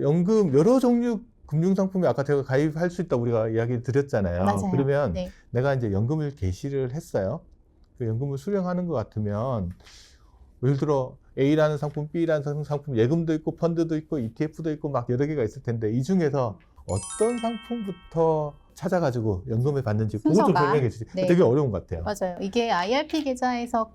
연금 여러 종류 금융상품이 아까 제가 가입할 수 있다고 우리가 이야기 드렸잖아요. 맞아요. 그러면 네. 내가 이제 연금을 개시를 했어요. 그 연금을 수령하는 것 같으면 예를 들어 A라는 상품, B라는 상품, 예금도 있고 펀드도 있고 ETF도 있고 막 여러 개가 있을 텐데 이 중에서 어떤 상품부터 찾아가지고 연금을 받는지 그것 좀 순서가. 설명해 주세요. 네. 되게 어려운 것 같아요. 맞아요. 이게 IRP 계좌에서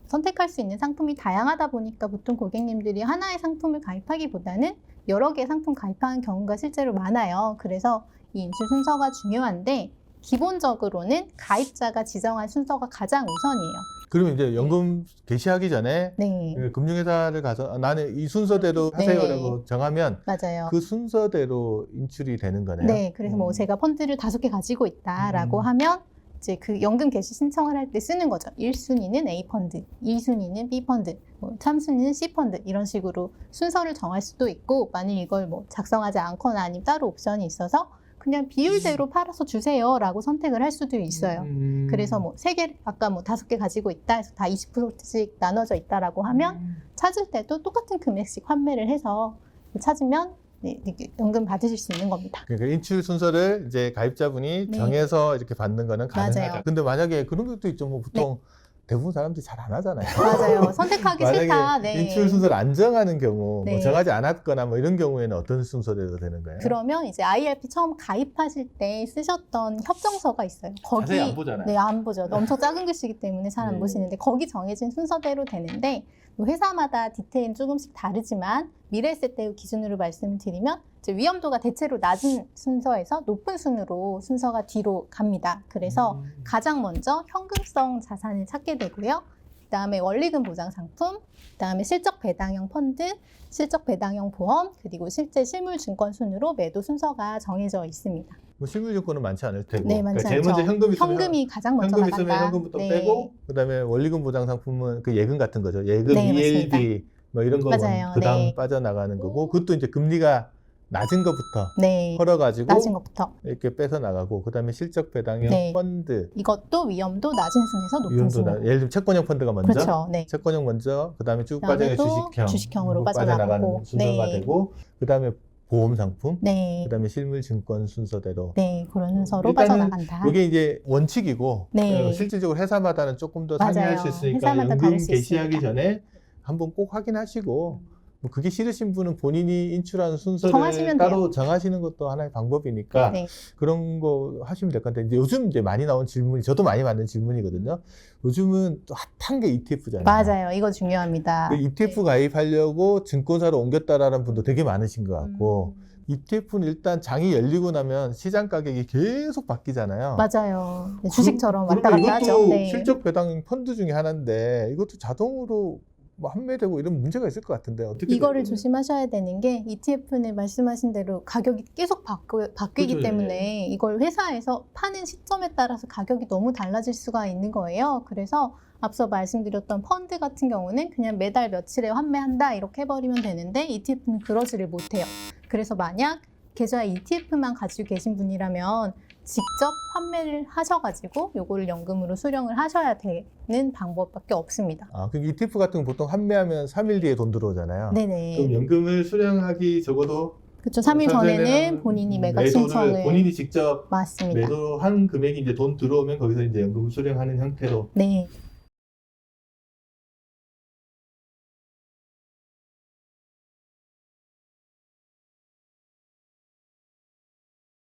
선택할 수 있는 상품이 다양하다 보니까 보통 고객님들이 하나의 상품을 가입하기보다는 여러 개의 상품 가입하는 경우가 실제로 많아요. 그래서 이 인출 순서가 중요한데 기본적으로는 가입자가 지정한 순서가 가장 우선이에요. 그러면 이제 연금 개시하기 전에 네, 그 금융회사를 가서 나는 이 순서대로 하세요라고 정하면 맞아요. 그 순서대로 인출이 되는 거네요. 네, 그래서 뭐 제가 펀드를 5개 가지고 있다라고 하면 이제 그 연금 개시 신청을 할 때 쓰는 거죠. 1순위는 A 펀드, 2순위는 B 펀드, 뭐 3순위는 C 펀드 이런 식으로 순서를 정할 수도 있고 만일 이걸 뭐 작성하지 않거나 아니면 따로 옵션이 있어서 그냥 비율대로 팔아서 주세요라고 선택을 할 수도 있어요. 그래서 뭐 3개, 아까 뭐 5개 가지고 있다 해서 다 20%씩 나눠져 있다라고 하면 찾을 때도 똑같은 금액씩 환매를 해서 찾으면 네, 이렇게 연금 받으실 수 있는 겁니다. 그러니까 인출 순서를 이제 가입자분이 네. 정해서 이렇게 받는 거는 가능하다. 맞아요. 근데 만약에 그런 것도 있죠. 뭐 보통 대부분 사람들이 잘 안 하잖아요. 맞아요. 선택하기 만약에 싫다. 네. 인출 순서를 안 정하는 경우, 네. 뭐 정하지 않았거나 뭐 이런 경우에는 어떤 순서대로 되는 거예요? 그러면 이제 IRP 처음 가입하실 때 쓰셨던 협정서가 있어요. 거기 자세히 안 보잖아요. 네, 안 보죠. 엄청 작은 글씨이기 때문에 잘 안 네. 보시는데 거기 정해진 순서대로 되는데 뭐 회사마다 디테일은 조금씩 다르지만 미래에셋대 기준으로 말씀을 드리면 이제 위험도가 대체로 낮은 순서에서 높은 순으로 순서가 뒤로 갑니다. 그래서 가장 먼저 현금성 자산을 찾게 되고요. 그다음에 원리금 보장 상품, 그다음에 실적 배당형 펀드, 실적 배당형 보험, 그리고 실제 실물 증권 순으로 매도 순서가 정해져 있습니다. 뭐 실물증권은 많지 않을 테고. 네, 많지 제일 먼저 않죠. 현금이 있으면 현금이 가장 먼저 현금 나간다. 있으면 현금부터 네. 빼고 그다음에 원리금 보장 상품은 그 예금 같은 거죠. 예금, 네, ELB 뭐 이런 거는 맞아요. 그다음 네. 빠져나가는 거고 그것도 이제 금리가 낮은 것부터 네, 헐어가지고 낮은 것부터. 이렇게 빼서 나가고 그다음에 실적 배당형 네. 펀드 이것도 위험도 낮은 순에서 높은 위험도 순으로. 예를 들면 채권형 펀드가 먼저 그렇죠. 네. 채권형 먼저 그다음에 쭉 그다음에 빠져나가는 또 주식형으로 빠져나가고. 순서가 네. 되고 그다음에 보험 상품 네, 그다음에 실물 증권 순서대로 네, 그런 순서로 일단은 빠져나간다. 이게 이제 원칙이고 네. 실질적으로 회사마다는 조금 더 맞아요. 상이할 수 있으니까 회사마다 연금 다를 수 개시하기 있습니다. 전에 한번 꼭 확인하시고 뭐 그게 싫으신 분은 본인이 인출하는 순서를 정하시면 따로 정하시는 것도 하나의 방법이니까 네. 그런 거 하시면 될 것 같아요. 이제 요즘 이제 많이 나온 질문이 저도 많이 받는 질문이거든요. 요즘은 또 핫한 게 ETF잖아요. 맞아요. 이거 중요합니다. 그 ETF 가입하려고 증권사로 옮겼다라는 분도 되게 많으신 것 같고 ETF는 일단 장이 열리고 나면 시장 가격이 계속 바뀌잖아요. 맞아요. 네, 주식처럼 왔다 그러면 갔다 이것도 하죠. 네. 실적 배당 펀드 중에 하나인데 이것도 자동으로 뭐 판매되고 이런 문제가 있을 것 같은데 어떻게 이거를 돼요? 조심하셔야 되는 게 ETF는 말씀하신 대로 가격이 계속 바뀌기 그렇죠, 때문에 이걸 회사에서 파는 시점에 따라서 가격이 너무 달라질 수가 있는 거예요. 그래서 앞서 말씀드렸던 펀드 같은 경우는 그냥 매달 며칠에 환매한다 이렇게 해버리면 되는데 ETF는 그러지를 못해요. 그래서 만약 계좌에 ETF만 가지고 계신 분이라면 직접 환매를 하셔가지고 요거를 연금으로 수령을 하셔야 되는 방법밖에 없습니다. 아, 그럼 ETF 같은 건 보통 판매하면 3일 뒤에 돈 들어오잖아요. 네네. 그럼 연금을 수령하기 적어도 그렇죠. 3일 전에는 본인이 매각 신청을 본인이 직접 맞습니다. 매도한 금액이 이제 돈 들어오면 거기서 이제 연금을 수령하는 형태로 네.